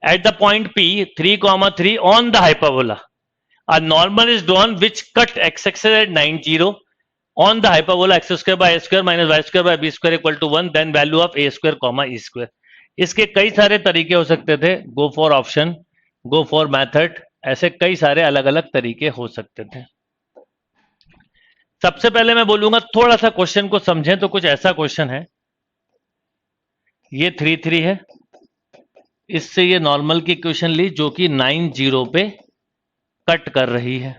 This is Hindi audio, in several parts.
at the point P 3, 3 on the hyperbola. A normal is drawn which cut x-axis at 90 on the hyperbola x square by a square minus y square by b square equal to 1, then value of a square comma e square. इसके कई सारे तरीके हो सकते थे, go for option, go for method, ऐसे कई सारे अलग अलग तरीके हो सकते थे। सबसे पहले मैं बोलूंगा थोड़ा सा क्वेश्चन को समझें तो कुछ ऐसा क्वेश्चन है, ये 3 3 है, इससे ये नॉर्मल की इक्वेशन ली जो कि 90 पे कट कर रही है,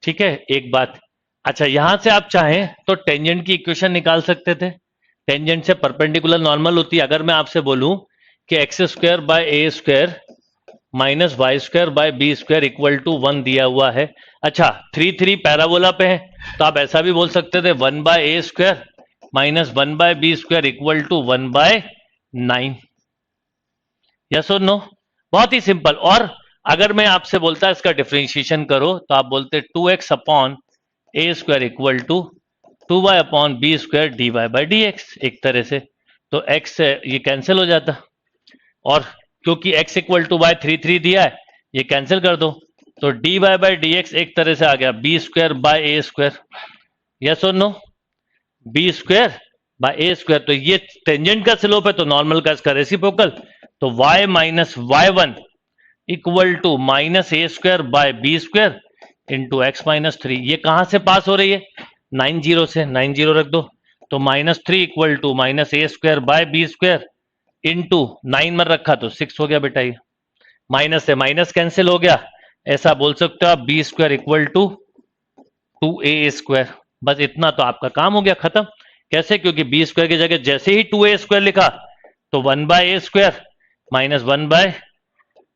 ठीक है। एक बात, अच्छा यहां से आप चाहें तो टेंजेंट की इक्वेशन निकाल सकते थे, टेंजेंट से परपेंडिकुलर नॉर्मल होती है। अगर मैं आपसे बोलूं कि x square by A square minus y square by b square equal to 1 दिया हुआ है, अच्छा 3 3 पैराबोला पे है तो आप ऐसा भी बोल सकते थे 1 by A square minus 1 by b square equal to 1 by 9। Yes और नो, बहुत ही सिंपल। और अगर मैं आपसे बोलता इसका डिफरेंशिएशन करो तो आप बोलते 2x upon a square equal to 2y upon b square d Y by D x, एक तरह से तो x से ये कैंसिल हो जाता, और क्योंकि x इक्वल टू वाई 3 3 दिया है, ये कैंसिल कर दो तो D Y by D x एक तरह से आ गया B square by A square. Yes और no, B square by A square, तो ये टेंजेंट का स्लोप है तो नॉर्मल का इसका रेसिप्रोकल, तो y minus y1 equal to minus a square by b square into x minus 3। ये कहां से पास हो रही है, 90 से, 90 रख दो तो minus 3 equal to minus a square by b square into 9 में रखा तो 6 हो गया बेटा, ये माइनस से माइनस कैंसिल हो गया, ऐसा बोल सकते हो आप b square equal to 2a square. बस इतना तो आपका काम हो गया, खत्म। कैसे, क्योंकि बी स्क्वायर की जगह जैसे ही 2a स्क्वायर लिखा तो 1 by A square minus 1 by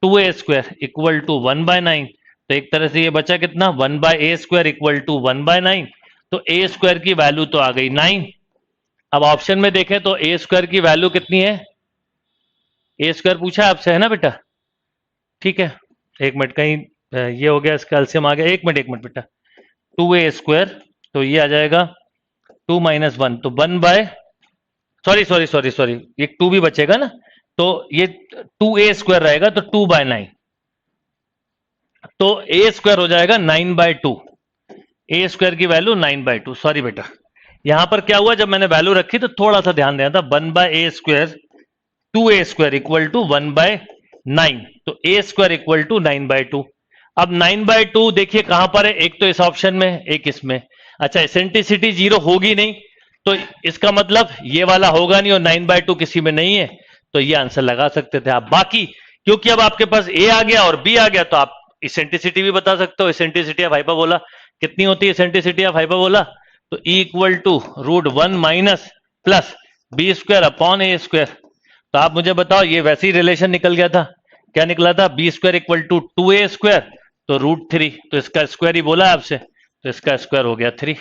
2a square equal to 1 by 9, तो एक तरह से ये बचा कितना 1 by A square equal to 1 by 9, तो ए स्क्वायर की वैल्यू तो आ गई 9। अब ऑप्शन में देखें तो ए स्क्वायर की वैल्यू कितनी है, ए स्क्वायर पूछा है आपसे, है ना बेटा, ठीक है। एक मिनट, कहीं ये हो गया, इसका एलसीएम आ गया, एक मिनट बेटा, 2a स्क्वायर तो ये आ जाएगा 2 माइनस 1 तो 1 बाय, सॉरी ये 2 भी बचेगा ना, तो ये 2a स्क्वायर रहेगा तो 2 बाय 9, तो a स्क्वायर हो जाएगा 9 बाय 2, ए स्क्वायर की वैल्यू 9 बाय 2। सॉरी बेटा, यहां पर क्या हुआ, जब मैंने वैल्यू रखी तो थोड़ा सा ध्यान देना था, 1 by A square 2a square equal to 1 by 9, तो a square equal to 9 by 2। अब 9 बाय 2 देखिए कहां पर है, एक तो इस ऑप्शन में, एक इसमें। अच्छा एसेंट्रिसिटी 0 होगी नहीं, तो इसका मतलब ये वाला होगा नहीं और 9 बाय 2 किसी में नहीं है, तो ये आंसर लगा सकते थे आप। बाकी क्योंकि अब आपके पास ए आ गया और बी आ गया तो आप इसेंट्रिसिटी भी बता सकते हो, इसेंट्रिसिटी ऑफ हाइपरबोला कितनी होती है, इसेंट्रिसिटी ऑफ हाइपरबोला, तो e equal to √1 minus plus b square upon a square. तो आप मुझे बताओ, ये वैसे ही रिलेशन निकल गया था, क्या निकला था, b square equal to 2a square तो √3, तो इसका स्क्वायर ही बोला आपसे, तो इसका स्क्वायर हो गया 3।